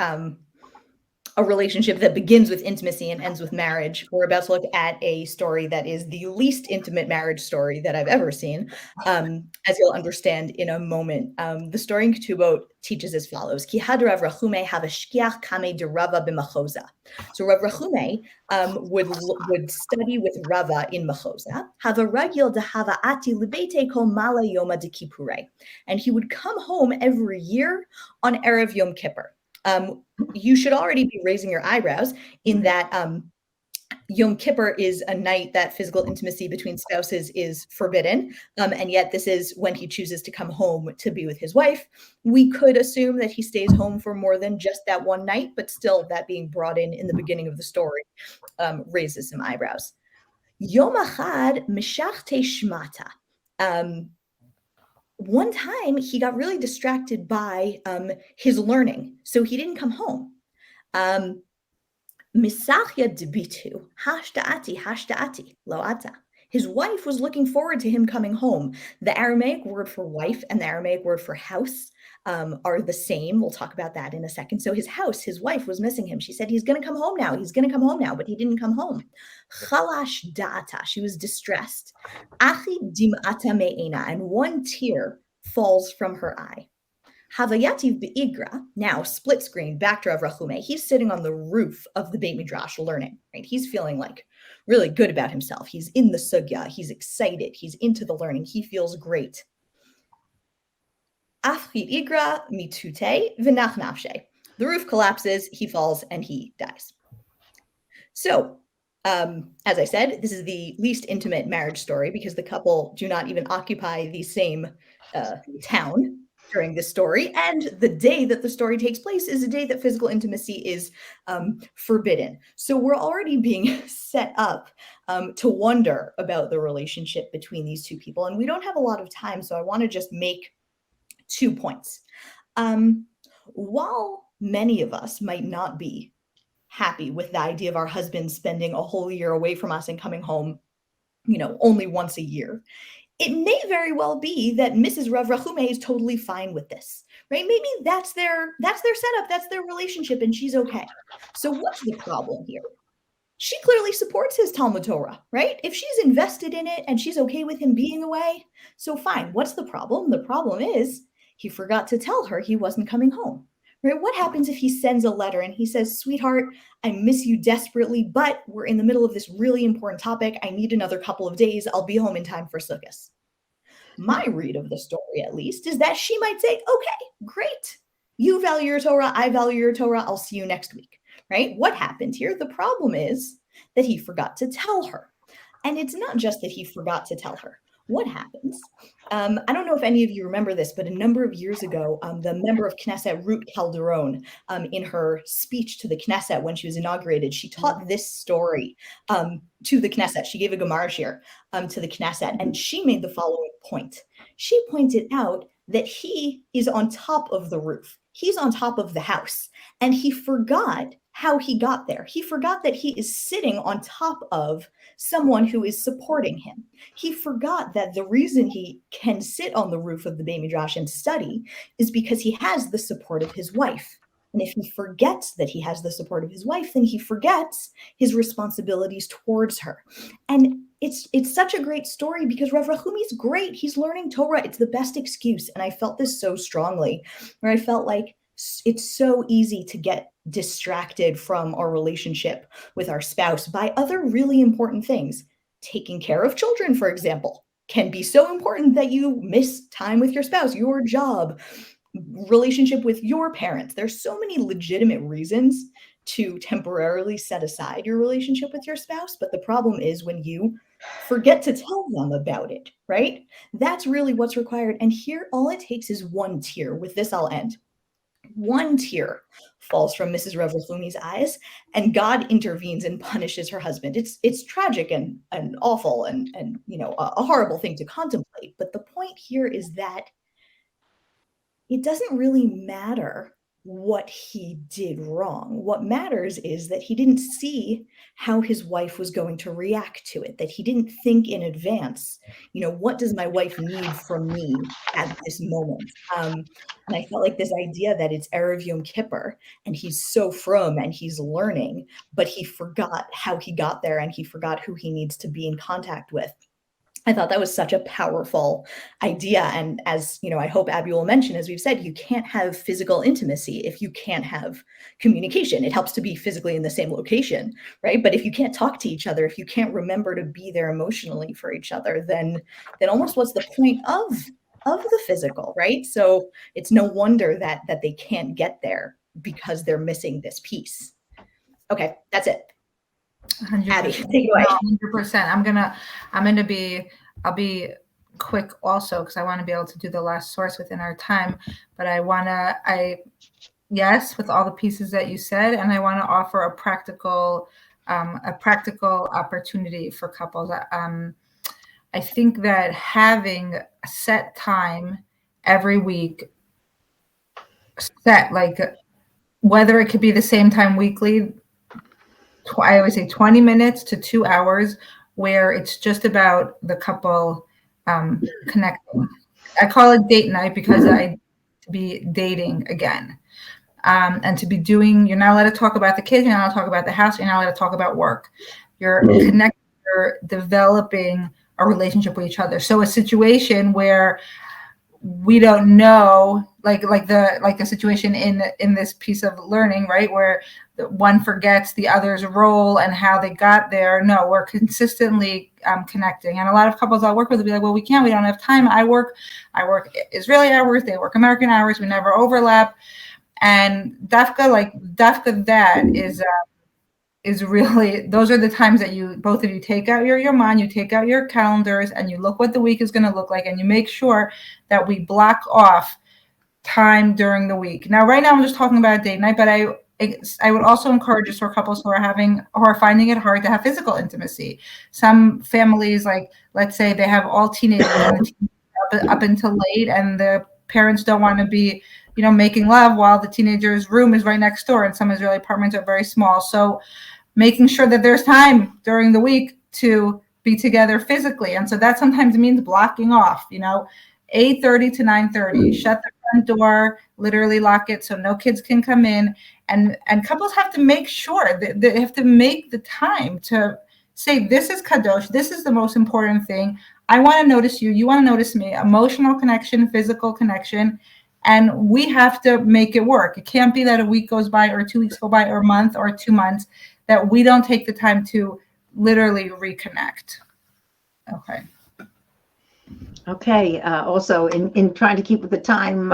a relationship that begins with intimacy and ends with marriage, we're about to look at a story that is the least intimate marriage story that I've ever seen, as you'll understand in a moment. The story in Ketubot teaches as follows: Ki had Rav Rachume have a shkiach kame de Rava b'machoza. So Rav Rachume would study with Rava in Machoza. Have a ragil de hava ati libete kol mala yoma de Kippurei, and he would come home every year on Erev Yom Kippur. You should already be raising your eyebrows in that Yom Kippur is a night that physical intimacy between spouses is forbidden, and yet this is when he chooses to come home to be with his wife. We could assume that he stays home for more than just that one night, but still that being brought in the beginning of the story raises some eyebrows. Yom Achad Mishachte Shmata. One time he got really distracted by his learning, so he didn't come home. Misachya debitu, hashtaati, loata. His wife was looking forward to him coming home. The Aramaic word for wife and the Aramaic word for house are the same. We'll talk about that in a second. So his wife was missing him. She said, he's going to come home now. He's going to come home now, but he didn't come home. Chalash da'ata. She was distressed. Achi dim'ata me'ena. And one tear falls from her eye. Havayativ be'igra, now split screen, back to Rav Rachume. He's sitting on the roof of the Beit Midrash learning, right? He's feeling like really good about himself. He's in the sugya. He's excited. He's into the learning. He feels great. Afrit igra mitute v'nach nafshe. The roof collapses, he falls, and he dies. So, as I said, this is the least intimate marriage story because the couple do not even occupy the same town during this story, and the day that the story takes place is a day that physical intimacy is forbidden. So we're already being set up to wonder about the relationship between these two people, and we don't have a lot of time, so I want to just make 2 points. While many of us might not be happy with the idea of our husbands spending a whole year away from us and coming home, only once a year, it may very well be that Mrs. Rav Rachume is totally fine with this, right? Maybe that's their setup, that's their relationship, and she's okay. So what's the problem here? She clearly supports his Talmud Torah, right? If she's invested in it and she's okay with him being away, so fine. What's the problem? The problem is he forgot to tell her he wasn't coming home, right? What happens if he sends a letter and he says, sweetheart, I miss you desperately, but we're in the middle of this really important topic. I need another couple of days. I'll be home in time for Sukkot. My read of the story, at least, is that she might say, okay, great. You value your Torah. I value your Torah. I'll see you next week, right? What happened here? The problem is that he forgot to tell her. And it's not just that he forgot to tell her. What happens? I don't know if any of you remember this, but a number of years ago, the member of Knesset, Ruth Calderon, in her speech to the Knesset when she was inaugurated, she taught this story to the Knesset. She gave a Gemara shir to the Knesset, and she made the following point. She pointed out that he is on top of the roof. He's on top of the house, and he forgot how he got there. He forgot that he is sitting on top of someone who is supporting him. He forgot that the reason he can sit on the roof of the Beit Midrash and study is because he has the support of his wife. And if he forgets that he has the support of his wife, then he forgets his responsibilities towards her. And it's such a great story because Rav Rachumi's great. He's learning Torah. It's the best excuse. And I felt this so strongly, where I felt like it's so easy to get distracted from our relationship with our spouse by other really important things. Taking care of children, for example, can be so important that you miss time with your spouse, your job, relationship with your parents. There's so many legitimate reasons to temporarily set aside your relationship with your spouse, but the problem is when you forget to tell them about it, right? That's really what's required. And here, all it takes is one tear. With this, I'll end. One tear falls from Mrs. Rav Rachumi's eyes, and God intervenes and punishes her husband. It's tragic and awful and a horrible thing to contemplate. But the point here is that it doesn't really matter what he did wrong. What matters is that he didn't see how his wife was going to react to it, that he didn't think in advance, what does my wife need from me at this moment? And I felt like this idea that it's Erev Yom Kippur and he's so frum and he's learning, but he forgot how he got there and he forgot who he needs to be in contact with. I thought that was such a powerful idea. And as I hope Abby will mention, as we've said, you can't have physical intimacy if you can't have communication. It helps to be physically in the same location, right? But if you can't talk to each other, if you can't remember to be there emotionally for each other, then almost what's the point of the physical, right? So it's no wonder that they can't get there because they're missing this piece. Okay, that's it. 100%. Abby, take it away. 100%. I'll be quick also because I want to be able to do the last source within our time, but yes, with all the pieces that you said, and I want to offer a practical opportunity for couples. I think that having a set time every week, like whether it could be the same time weekly, I always say 20 minutes to 2 hours, where it's just about the couple connecting. I call it date night because to be dating again. And to be you're not allowed to talk about the kids, you're not allowed to talk about the house, you're not allowed to talk about work. You're connecting, you're developing a relationship with each other. So a situation where we don't know, like a situation in this piece of learning, right, where one forgets the other's role and how they got there. No, we're consistently connecting. And a lot of couples I work with will be like, well, we don't have time. I work Israeli hours, they work American hours, we never overlap. And dafka that is really, those are the times that both of you take out your Yaman, you take out your calendars, and you look what the week is going to look like, and you make sure that we block off time during the week. Now, right now, I'm just talking about date night, but I would also encourage just for couples who are finding it hard to have physical intimacy. Some families, like let's say they have all teenagers and up until late, and the parents don't want to be making love while the teenager's room is right next door, and some Israeli apartments are very small. So making sure that there's time during the week to be together physically. And so that sometimes means blocking off, 8:30 to 9:30, shut the front door, literally lock it so no kids can come in. And couples have to make sure that they have to make the time to say, this is kadosh, this is the most important thing. I want to notice you, you want to notice me, emotional connection, physical connection. And we have to make it work. It can't be that a week goes by or 2 weeks go by or a month or 2 months that we don't take the time to literally reconnect. Okay. Okay. Also, in trying to keep with the time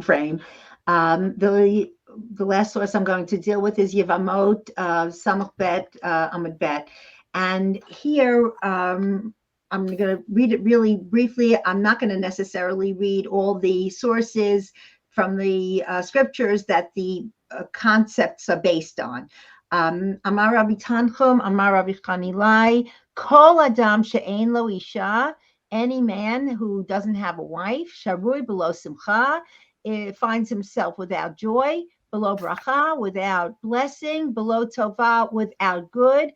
frame, the last source I'm going to deal with is Yevamot Samach Bet Amud Bet, and here I'm going to read it really briefly. I'm not going to necessarily read all the sources from the scriptures that the concepts are based on. Amar Rabbi Tanchum, Amar Rabbi Chanilai, Kol Adam she'ein lo isha, any man who doesn't have a wife, Sharui below Simcha, finds himself without joy, below bracha, without blessing, below tova, without good.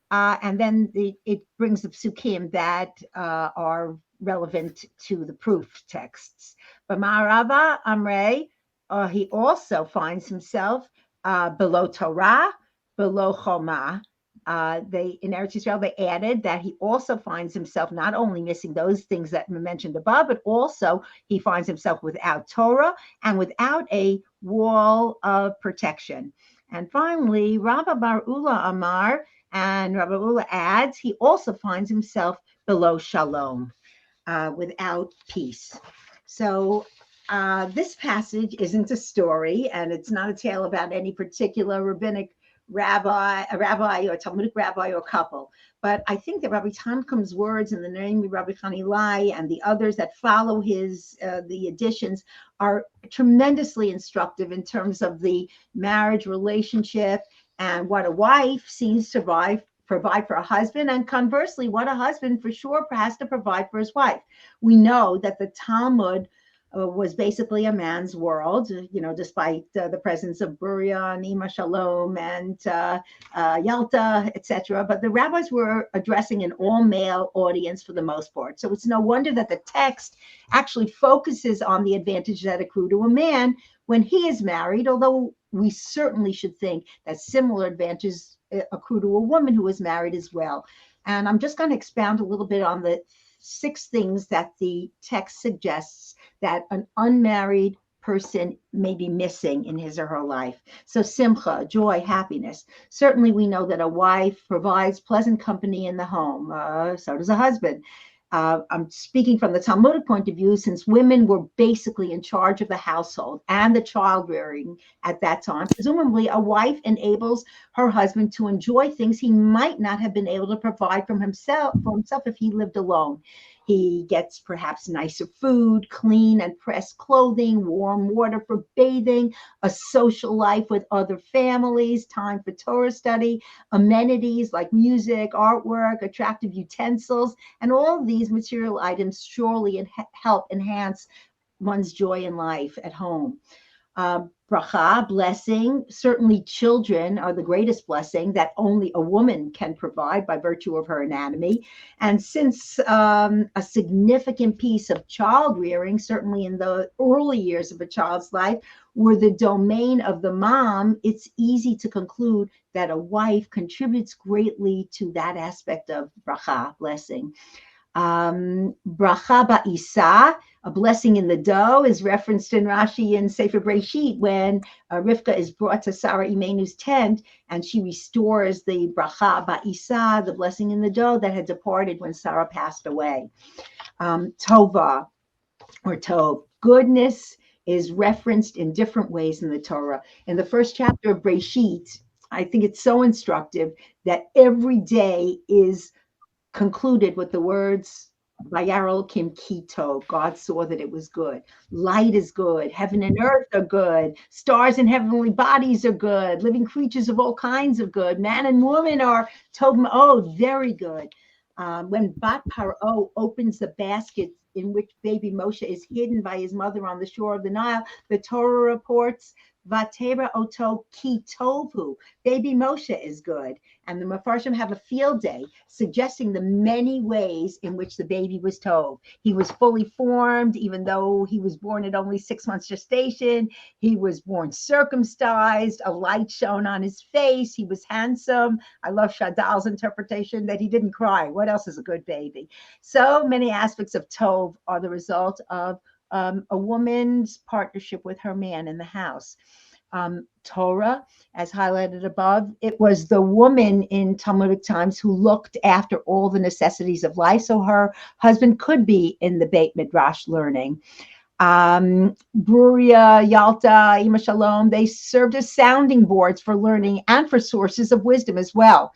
And then it brings the psukim that are relevant to the proof texts. But Ma'arava Amrei, he also finds himself below Torah, below Choma. In Eretz Yisrael, they added that he also finds himself not only missing those things that were mentioned above, but also he finds himself without Torah and without a wall of protection. And finally, Rabba Bar Ula Amar, and Rabbi Ula adds, he also finds himself below shalom, without peace. So this passage isn't a story, and it's not a tale about any particular rabbinic rabbi or Talmudic rabbi or couple. But I think that Rabbi Tanchum's words in the name of Rabbi Chanilai and the others that follow the additions are tremendously instructive in terms of the marriage relationship and what a wife sees to provide for a husband, and conversely, what a husband for sure has to provide for his wife. We know that the Talmud was basically a man's world, despite the presence of Burian, Ima Shalom, and Yalta, etc. But the rabbis were addressing an all-male audience for the most part. So it's no wonder that the text actually focuses on the advantage that accrue to a man when he is married, although we certainly should think that similar advantages accrue to a woman who is married as well. And I'm just going to expound a little bit on the 6 things that the text suggests that an unmarried person may be missing in his or her life. So simcha, joy, happiness. Certainly we know that a wife provides pleasant company in the home. So does a husband. I'm speaking from the Talmudic point of view, since women were basically in charge of the household and the child rearing at that time. Presumably, a wife enables her husband to enjoy things he might not have been able to provide for himself if he lived alone. He gets perhaps nicer food, clean and pressed clothing, warm water for bathing, a social life with other families, time for Torah study, amenities like music, artwork, attractive utensils, and all of these material items surely help enhance one's joy in life at home. Bracha, blessing. Certainly, children are the greatest blessing that only a woman can provide by virtue of her anatomy. And since a significant piece of child rearing, certainly in the early years of a child's life, were the domain of the mom, it's easy to conclude that a wife contributes greatly to that aspect of bracha, blessing. Bracha ba'isa, a blessing in the dough, is referenced in Rashi in Sefer Breshit when Rivka is brought to Sarah Imenu's tent and she restores the bracha ba'isa, the blessing in the dough that had departed when Sarah passed away. Tova or tov, goodness, is referenced in different ways in the Torah. In the first chapter of Breshit, I think it's so instructive that every day is concluded with the words, Vayar Elokim ki tov, God saw that it was good. Light is good. Heaven and earth are good. Stars and heavenly bodies are good. Living creatures of all kinds are good. Man and woman are tov ma'od, very good. When Bat Paro opens the basket in which baby Moshe is hidden by his mother on the shore of the Nile, the Torah reports, Vatera oto ki tovu, baby Moshe is good. And the Mefarshim have a field day suggesting the many ways in which the baby was tov. He was fully formed, even though he was born at only 6 months gestation. He was born circumcised, a light shone on his face. He was handsome. I love Shadal's interpretation that he didn't cry. What else is a good baby? So many aspects of tov are the result of a woman's partnership with her man in the house. Torah, as highlighted above, it was the woman in Talmudic times who looked after all the necessities of life, so her husband could be in the Beit Midrash learning. Bruria, Yalta, Ima Shalom, they served as sounding boards for learning and for sources of wisdom as well.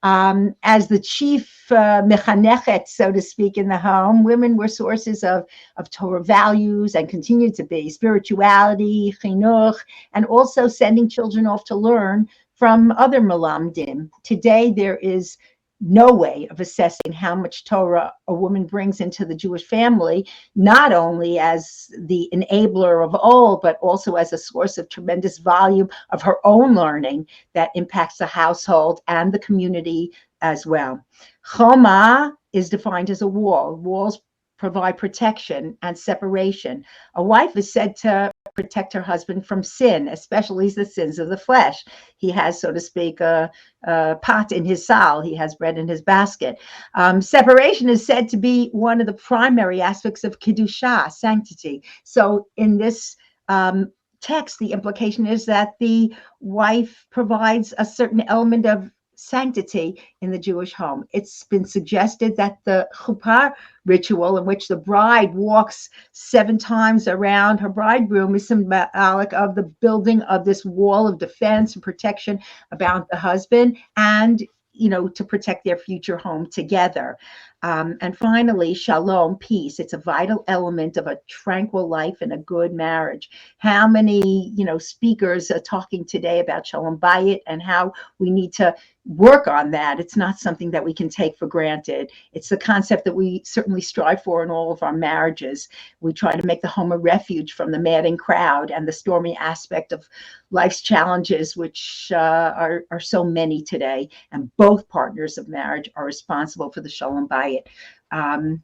As the chief mechanechet, so to speak, in the home, women were sources of Torah values and continue to be spirituality, chinuch, and also sending children off to learn from other melamdim. Today, there is no way of assessing how much Torah a woman brings into the Jewish family, not only as the enabler of all, but also as a source of tremendous volume of her own learning that impacts the household and the community as well. Choma is defined as a wall. Walls provide protection and separation. A wife is said to protect her husband from sin, especially the sins of the flesh. He has, so to speak, a pot in his sal. He has bread in his basket. Separation is said to be one of the primary aspects of Kedusha, sanctity. So in this text, the implication is that the wife provides a certain element of sanctity in the Jewish home. It's been suggested that the chuppah ritual, in which the bride walks 7 times around her bridegroom, is symbolic of the building of this wall of defense and protection about the husband and, to protect their future home together. And finally, shalom, peace. It's a vital element of a tranquil life and a good marriage. How many, speakers are talking today about shalom bayit and how we need to work on that? It's not something that we can take for granted. It's the concept that we certainly strive for in all of our marriages. We try to make the home a refuge from the madding crowd and the stormy aspect of life's challenges, which are so many today. And both partners of marriage are responsible for the shalom bayit,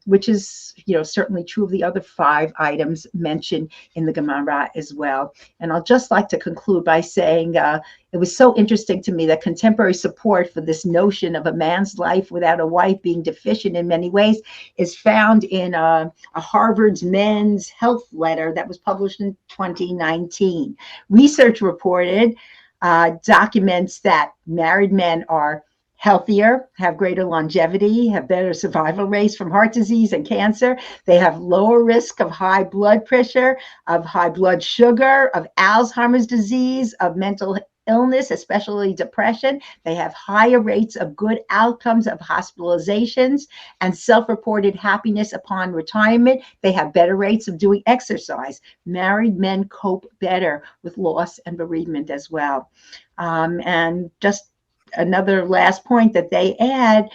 which is, certainly true of the other 5 items mentioned in the Gemara as well. And I'll just like to conclude by saying it was so interesting to me that contemporary support for this notion of a man's life without a wife being deficient in many ways is found in a Harvard's Men's Health Letter that was published in 2019. Research reported documents that married men are healthier, have greater longevity, have better survival rates from heart disease and cancer. They have lower risk of high blood pressure, of high blood sugar, of Alzheimer's disease, of mental illness, especially depression. They have higher rates of good outcomes of hospitalizations and self-reported happiness upon retirement. They have better rates of doing exercise. Married men cope better with loss and bereavement as well. And just another last point that they add,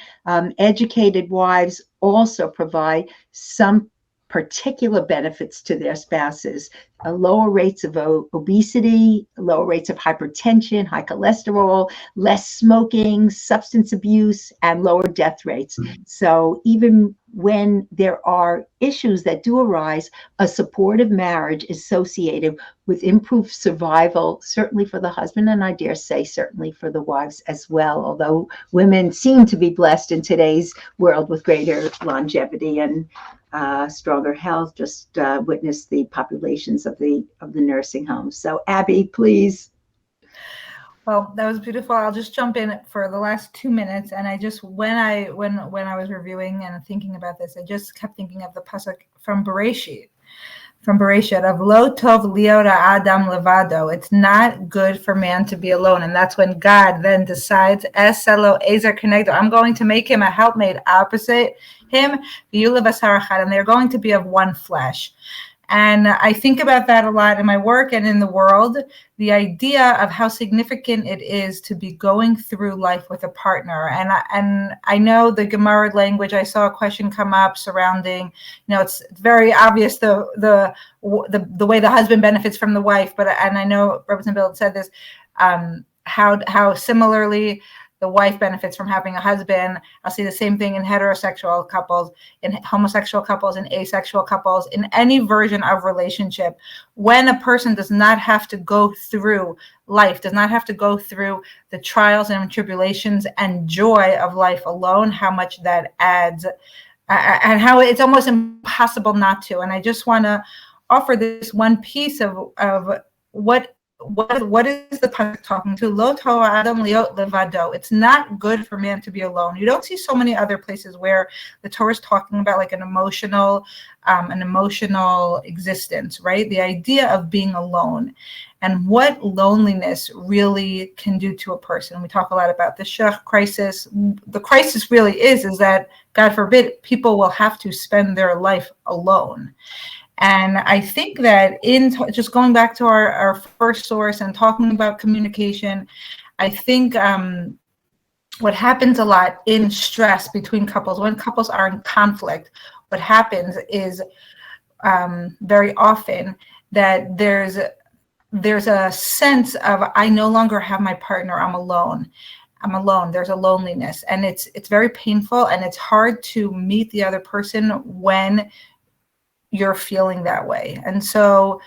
educated wives also provide some particular benefits to their spouses, lower rates of obesity, lower rates of hypertension, high cholesterol, less smoking, substance abuse, and lower death rates. So even when there are issues that do arise, a supportive marriage is associated with improved survival, certainly for the husband, and I dare say certainly for the wives as well, although women seem to be blessed in today's world with greater longevity and stronger health. Just witness the populations of the nursing homes. So Abby, please. Well, that was beautiful. I'll just jump in for the last 2 minutes. And I just, when I was reviewing and thinking about this, I just kept thinking of the pasuk from Bereshit, of Lo Tov Liot Adam Levado. It's not good for man to be alone. And that's when God then decides, Eselo Ezer Kenegdo, I'm going to make him a helpmate opposite him, and they're going to be of one flesh. And I think about that a lot in my work and in the world, the idea of how significant it is to be going through life with a partner. And I know the Gemara language, I saw a question come up surrounding, it's very obvious the way the husband benefits from the wife, and I know Representative Bill said this, how similarly the wife benefits from having a husband. I'll see the same thing in heterosexual couples, in homosexual couples, in asexual couples, in any version of relationship. When a person does not have to go through life, does not have to go through the trials and tribulations and joy of life alone, how much that adds, and how it's almost impossible not to. And I just want to offer this one piece of what is the pasuk talking to? Lo Torah Adam liot levado. It's not good for man to be alone. You don't see so many other places where the Torah is talking about like an emotional existence, right? The idea of being alone and what loneliness really can do to a person. We talk a lot about the shech crisis. The crisis really is that, God forbid, people will have to spend their life alone. And I think that just going back to our first source and talking about communication, I think what happens a lot in stress between couples, when couples are in conflict, what happens is very often that there's a sense of, I no longer have my partner, I'm alone. There's a loneliness, and it's very painful, and it's hard to meet the other person when you're feeling that way. And so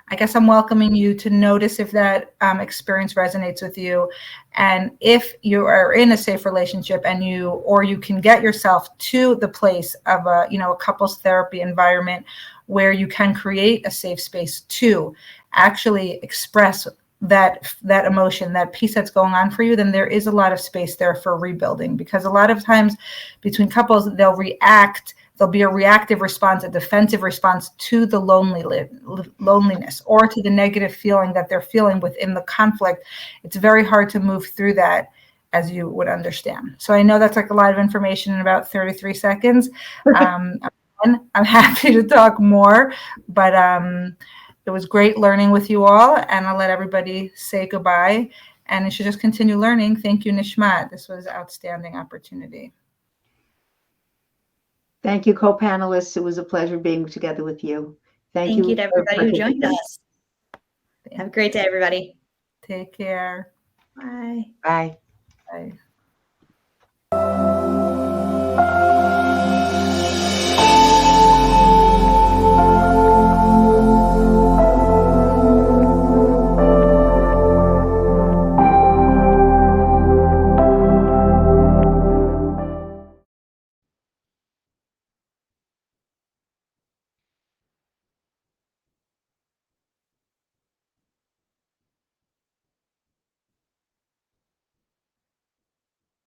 I guess I'm welcoming you to notice if that experience resonates with you. And if you are in a safe relationship and you can get yourself to the place of a couples therapy environment where you can create a safe space to actually express that emotion, that piece that's going on for you, then there is a lot of space there for rebuilding. Because a lot of times between couples, there'll be a reactive response, a defensive response to the loneliness or to the negative feeling that they're feeling within the conflict. It's very hard to move through that as you would understand. So I know that's like a lot of information in about 33 seconds. I'm happy to talk more, but it was great learning with you all, and I'll let everybody say goodbye, and you should just continue learning. Thank you, Nishmat. This was an outstanding opportunity. Thank you, co-panelists. It was a pleasure being together with you. Thank you to everybody who joined us. Have a great day, everybody. Take care. Bye. Bye.